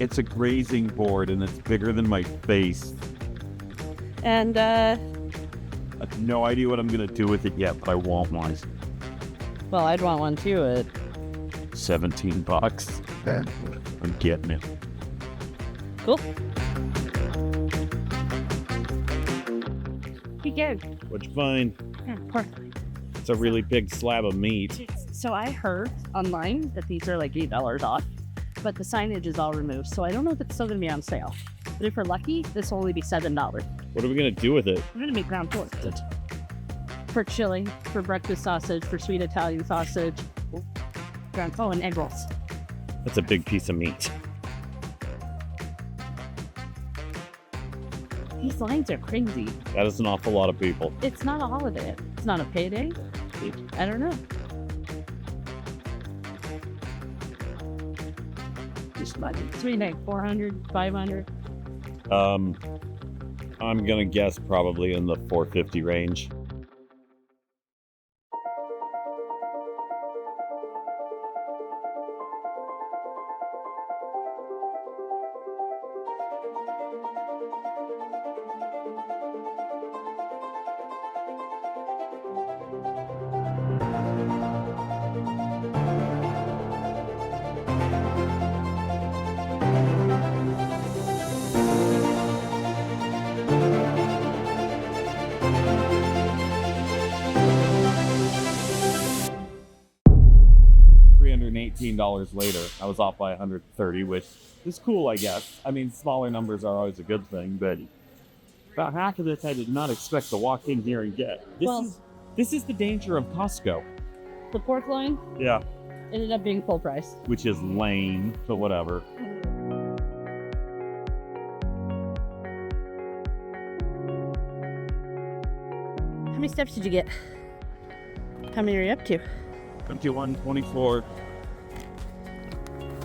It's a grazing board and it's bigger than my face. And I have no idea what I'm gonna do with it yet, but I want one. well, I'd want one too at $17. I'm getting it. cool. Hey, Garen. What'd you find? Pork. It's a really big slab of meat. So I heard online that these are like $8 off, but the signage is all removed. So I don't know if it's still going to be on sale. But if we're lucky, this will only be $7. What are we gonna do with it? We're going to make ground pork. For chili, for breakfast sausage, for sweet Italian sausage. And egg rolls. That's a big piece of meat. These lines are crazy. That is an awful lot of people. It's not a holiday. It's not a payday. I don't know. Just like between like 400, 500. I'm gonna guess probably in the 450 range. $318 later, I was off by 130, which is cool, I guess. I mean, smaller numbers are always a good thing, but about half of this I did not expect to walk in here and get. This is the danger of Costco. The pork loin Yeah, ended up being full price. which is lame, but whatever. How many steps did you get? How many are you up to? 21, 24.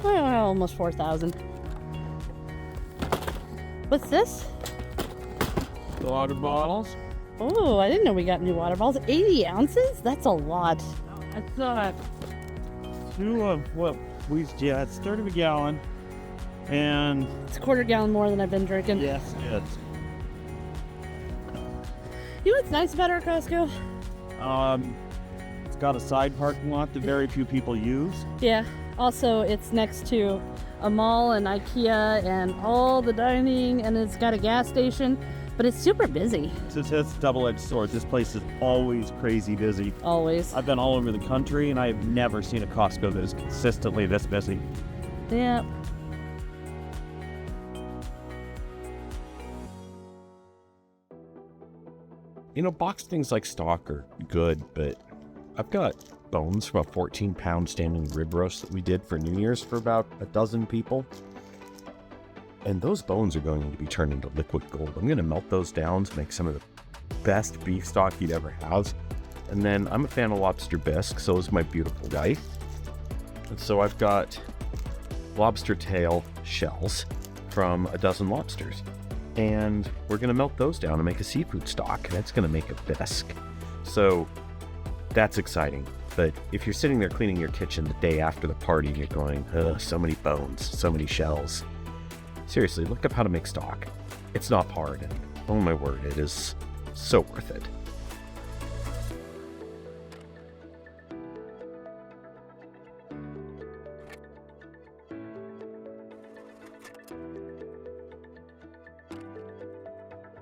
Well, almost 4,000. What's this? Water bottles. Oh, I didn't know we got new water bottles. 80 ounces? That's a lot. I thought two of what we it's third of a gallon, and It's a quarter gallon more than I've been drinking. yes, it's You know what's nice about our Costco? it's got a side parking lot that very few people use. Yeah. Also, it's next to a mall and IKEA and all the dining, and it's got a gas station, but it's super busy. It's a double-edged sword. This place is always crazy busy. Always. I've been all over the country, and I've never seen a Costco that is consistently this busy. Yeah. You know, boxed things like stock are good, but I've got bones from a 14-pound standing rib roast that we did for New Year's for about a dozen people. And those bones are going to be turned into liquid gold. I'm going to melt those down to make some of the best beef stock you'd ever have. And then I'm a fan of lobster bisque, so is my beautiful wife. And so I've got lobster tail shells from a dozen lobsters. And we're going to melt those down and make a seafood stock, and that's going to make a bisque. So that's exciting. But if you're sitting there cleaning your kitchen the day after the party and you're going, ugh, so many bones, so many shells. Seriously, look up how to make stock. It's not hard, and oh my word, it is so worth it.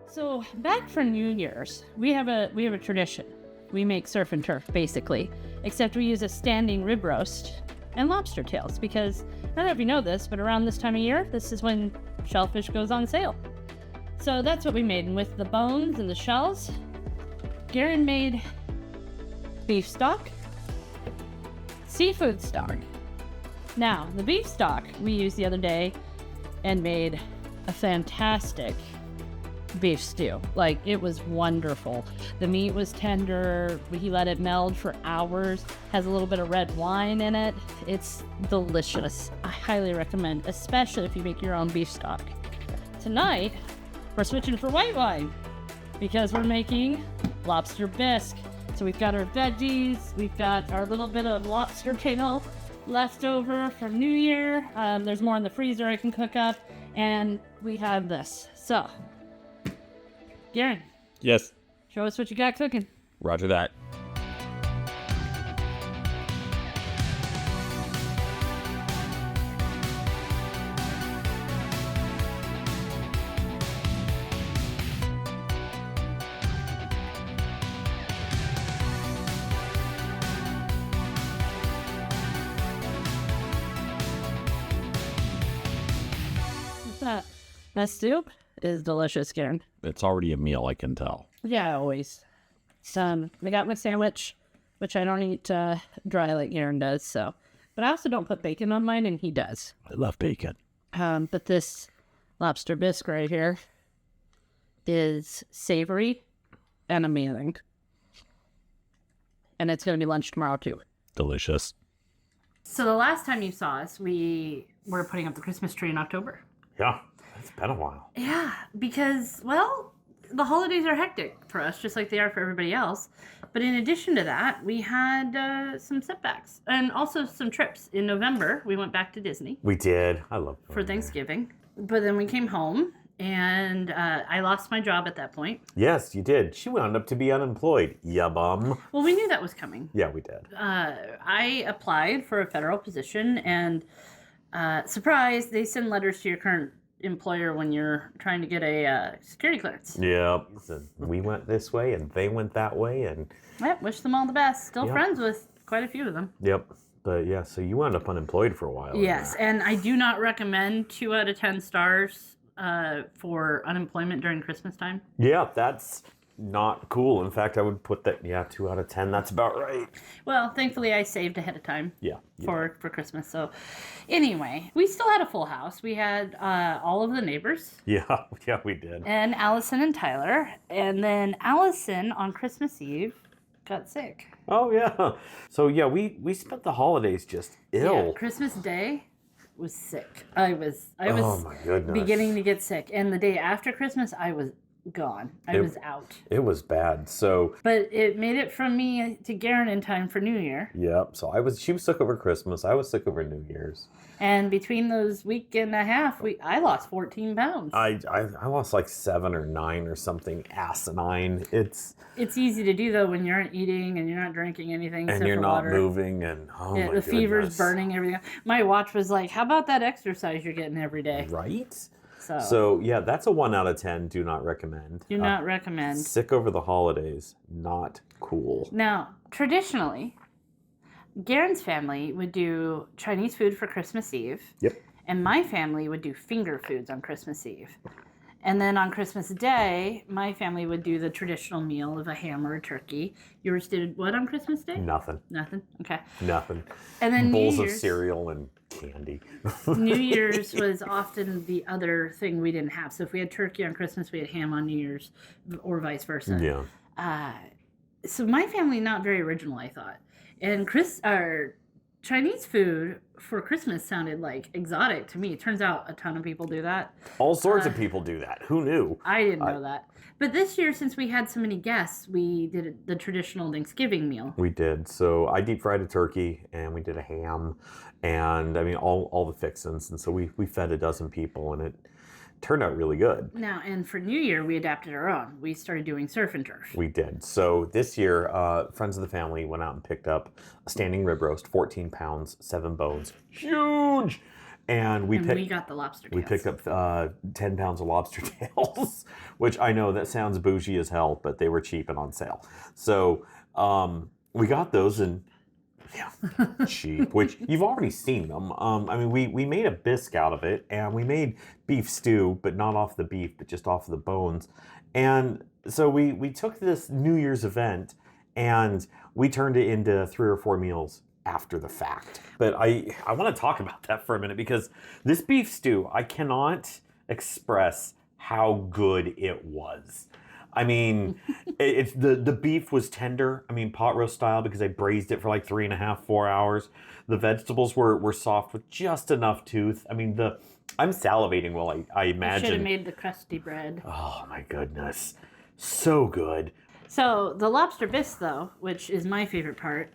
So back for New Year's, we have a tradition. We make surf and turf, basically, except we use a standing rib roast and lobster tails, because I don't know if you know this, but around this time of year, this is when shellfish goes on sale. So that's what we made, and with the bones and the shells, Garen made beef stock, seafood stock. Now, the beef stock we used the other day and made a fantastic beef stew. Like, it was wonderful. The meat was tender. He let it meld for hours. Has a little bit of red wine in it. It's delicious. I highly recommend, especially if you make your own beef stock. Tonight, we're switching for white wine because we're making lobster bisque. So we've got our veggies, we've got our little bit of lobster tail, left over from New Year. There's more in the freezer I can cook up. And we have this. So, Garen, Yes. show us what you got cooking. Roger that. What's that? That soup is delicious, Garen. It's already a meal, I can tell. Yeah, always. I got my sandwich, which I don't eat dry like Garen does, so. But I also don't put bacon on mine, and he does. I love bacon. But this lobster bisque right here is savory and amazing. And it's going to be lunch tomorrow, too. Delicious. So the last time you saw us, we were putting up the Christmas tree in October. Yeah, it's been a while. Yeah, because, well, the holidays are hectic for us, just like they are for everybody else. But in addition to that, we had some setbacks and also some trips. In November, we went back to Disney We did. I love for Thanksgiving. But then we came home, and I lost my job at that point. Yes, you did. She wound up to be unemployed. Ya bum. Well, we knew that was coming. Yeah, we did. I applied for a federal position, and surprise, they send letters to your current employer when you're trying to get a security clearance. Yep. So we went this way and they went that way and Yep, wish them all the best. Still Yep. friends with quite a few of them. yep. But yeah, so you wound up unemployed for a while. Yes, and I do not recommend 2 out of 10 stars for unemployment during Christmas time. Yeah, that's not cool. In fact, I would put that 2 out of 10. That's about right. Well, thankfully I saved ahead of time. Yeah. For Christmas. So anyway, we still had a full house. We had all of the neighbors Yeah, we did. and Allison and Tyler. And then Allison on Christmas Eve got sick. Oh yeah. So yeah, we spent the holidays just ill. Yeah, Christmas Day was sick. I was Oh my goodness. beginning to get sick. And the day after Christmas, I was gone. I was out. It was bad. So But it made it from me to Garen in time for New Year. yep. So she was sick over Christmas. I was sick over New Year's. And between those week and a half, I lost 14 pounds. I lost like 7 or 9 or something asinine. It's Easy to do though when you aren't eating and you're not drinking anything and except you're for not water. moving and Yeah, my the fever's goodness. burning everything. My watch was like, "How about that exercise you're getting every day?" Right? So, So yeah, that's a 1 out of 10. Do not recommend. do not recommend. Sick over the holidays, not cool. Now, traditionally, Garen's family would do Chinese food for Christmas Eve. Yep. And my family would do finger foods on Christmas Eve. And then on Christmas Day, my family would do the traditional meal of a ham or a turkey. Yours did what on Christmas Day? Nothing. Nothing? Okay. Nothing. And then Bowls New of Year's, cereal and candy. New Year's was often the other thing we didn't have. So if we had turkey on Christmas, we had ham on New Year's, or vice versa. Yeah. So my family, not very original, I thought. And Chinese food for Christmas sounded like exotic to me. It turns out a ton of people do that. All sorts of people do that. Who knew? I didn't know that. But this year, since we had so many guests, we did the traditional Thanksgiving meal. We did. So I deep fried a turkey and we did a ham and I mean all the fixins. And so we fed a dozen people and it turned out really good. Now, and for New Year, we adapted our own. We started doing surf and turf. We did. So this year, friends of the family went out and picked up a standing rib roast, 14 pounds, 7 bones. Huge! And we got the lobster tails. We picked up 10 pounds of lobster tails, which I know that sounds bougie as hell, but they were cheap and on sale. So we got those and cheap, which you've already seen them. I mean, we made a bisque out of it and we made beef stew, but not off the beef, but just off the bones. And so we took this New Year's event and we turned it into 3 or 4 meals after the fact. But I want to talk about that for a minute because this beef stew, I cannot express how good it was. I mean, it's the beef was tender. I mean, pot roast style because I braised it for like 3.5, 4 hours. The vegetables were soft with just enough tooth. I mean, I'm salivating while I imagine. Should have made the crusty bread. Oh my goodness, so good. So the lobster bisque, though, which is my favorite part,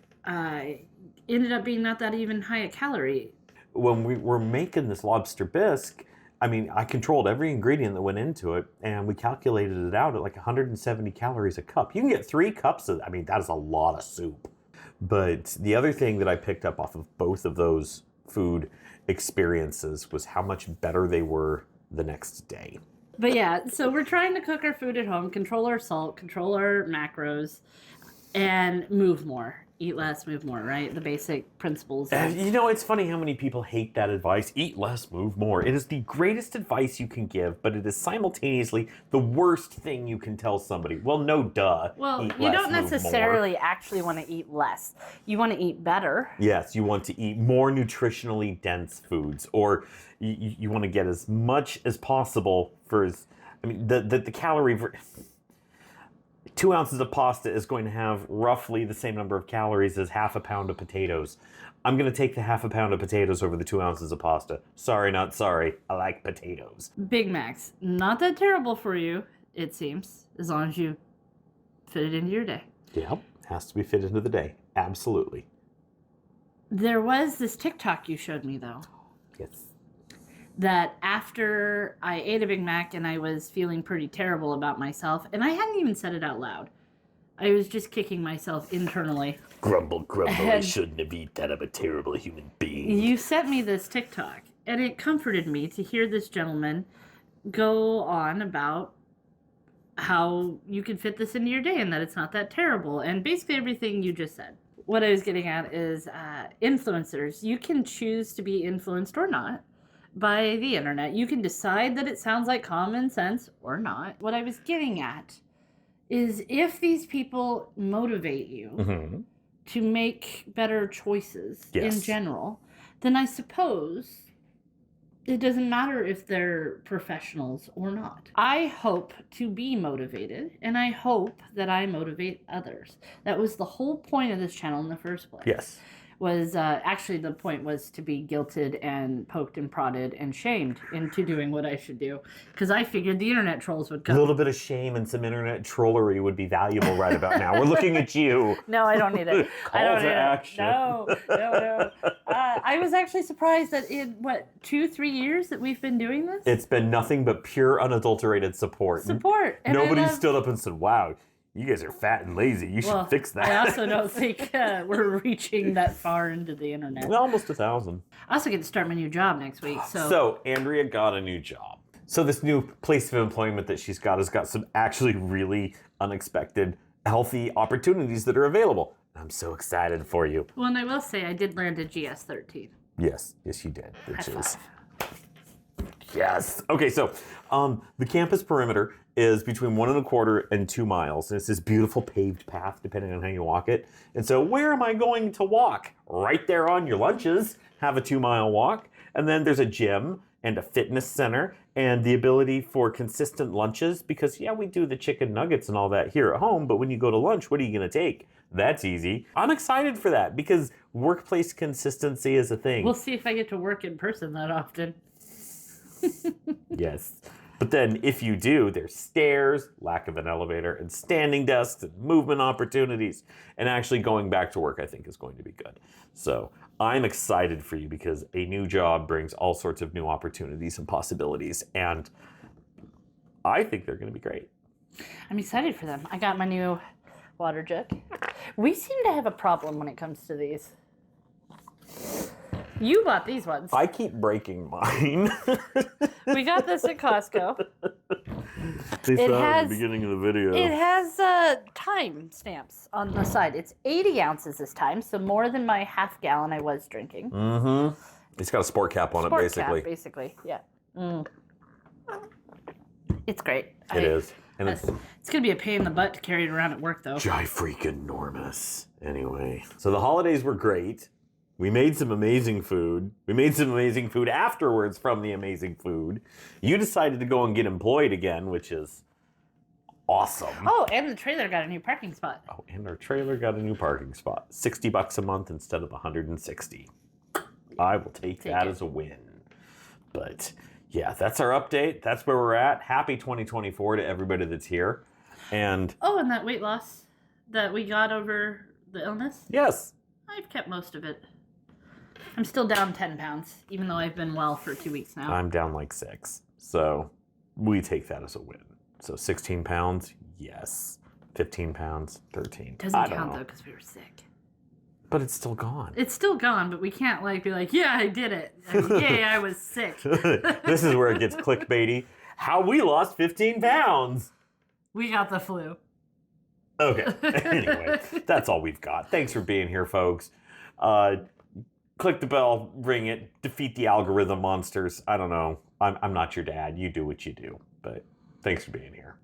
ended up being not that even high a calorie. When we were making this lobster bisque, I mean, I controlled every ingredient that went into it, and we calculated it out at like 170 calories a cup. You can get 3 cups of, I mean, that is a lot of soup. But the other thing that I picked up off of both of those food experiences was how much better they were the next day. But yeah, so we're trying to cook our food at home, control our salt, control our macros, and move more. Eat less, move more, right? The basic principles. You know, it's funny how many people hate that advice. Eat less, move more. It is the greatest advice you can give, but it is simultaneously the worst thing you can tell somebody. Well, no duh. Well, eat you less, don't move necessarily more. actually want to eat less. You want to eat better. Yes, you want to eat more nutritionally dense foods, or you want to get as much as possible for as, I mean, the calorie... 2 ounces of pasta is going to have roughly the same number of calories as half a pound of potatoes. I'm going to take the half a pound of potatoes over the 2 ounces of pasta. Sorry, not sorry. I like potatoes. Big Macs, not that terrible for you, it seems, as long as you fit it into your day. Yep, has to be fit into the day. Absolutely. There was this TikTok you showed me, though, Yes. that after I ate a Big Mac and I was feeling pretty terrible about myself, and I hadn't even said it out loud. I was just kicking myself internally. Grumble, grumble, I And- shouldn't have eaten that. I'm a terrible human being. You sent me this TikTok, and it comforted me to hear this gentleman go on about how you can fit this into your day and that it's not that terrible, and basically everything you just said. What I was getting at is influencers. You can choose to be influenced or not by the internet. You can decide that it sounds like common sense or not. What I was getting at is if these people motivate you Mm-hmm. to make better choices in Yes. general, then I suppose it doesn't matter if they're professionals or not. I hope to be motivated, and I hope that I motivate others. That was the whole point of this channel in the first place. Yes. Was actually the point was to be guilted and poked and prodded and shamed into doing what I should do, because I figured the internet trolls would A come. little bit of shame and some internet trollery would be valuable right about now. We're looking at you. No, I don't need it. I Call don't to need action. it. No. I was actually surprised that in 2-3 years that we've been doing this. It's been nothing but pure, unadulterated support. Support. And I Nobody love- stood up and said, wow, you guys are fat and lazy. You should fix that. I also don't think we're reaching that far into the internet. Almost 1,000. I also get to start my new job next week. So Andrea got a new job. So this new place of employment that she's got has got some actually really unexpected, healthy opportunities that are available. I'm so excited for you. Well, and I will say I did land a GS-13. Yes, you did. Which High is five. yes. Okay, so the campus perimeter is between 1.25 and 2 miles. And it's this beautiful paved path, depending on how you walk it. And so where am I going to walk? Right there on your lunches, have a 2-mile walk. And then there's a gym and a fitness center and the ability for consistent lunches because, yeah, we do the chicken nuggets and all that here at home. But when you go to lunch, what are you going to take? That's easy. I'm excited for that because workplace consistency is a thing. We'll see if I get to work in person that often. Yes. But then if you do, there's stairs, lack of an elevator, and standing desks and movement opportunities. And actually going back to work, I think, is going to be good. So I'm excited for you because a new job brings all sorts of new opportunities and possibilities. And I think they're going to be great. I'm excited for them. I got my new water jug. We seem to have a problem when it comes to these. You bought these ones. I keep breaking mine. We got this at Costco. They It saw it at has- the beginning of the video. It has time stamps on the side. It's 80 ounces this time, so more than my half gallon I was drinking. Mm-hmm. It's got a sport cap on Sport it, basically. cap, basically, yeah. It's great. It is. And it's It's going to be a pain in the butt to carry it around at work, though. freaking-enormous. Anyway, so the holidays were great. We made some amazing food. We made some amazing food afterwards from the amazing food. You decided to go and get employed again, which is awesome. Oh, and the trailer got a new parking spot. Oh, and our trailer got a new parking spot. $60 a month instead of $160. I will take that it. as a win. But yeah, that's our update. That's where we're at. Happy 2024 to everybody that's here. And Oh, and that weight loss that we got over the illness. yes, I've kept most of it. I'm still down 10 pounds, even though I've been well for 2 weeks now. I'm down like 6. So we take that as a win. So 16 pounds, yes. 15 pounds, 13. Doesn't I don't count know. though, because we were sick. But it's still gone. It's still gone, but we can't be like, yeah, I did it. Yay, I was sick. This is where it gets clickbaity. How we lost 15 pounds. We got the flu. Okay. Anyway, that's all we've got. Thanks for being here, folks. Click the bell, ring it, defeat the algorithm monsters. I don't know. I'm not your dad. You do what you do. But thanks for being here.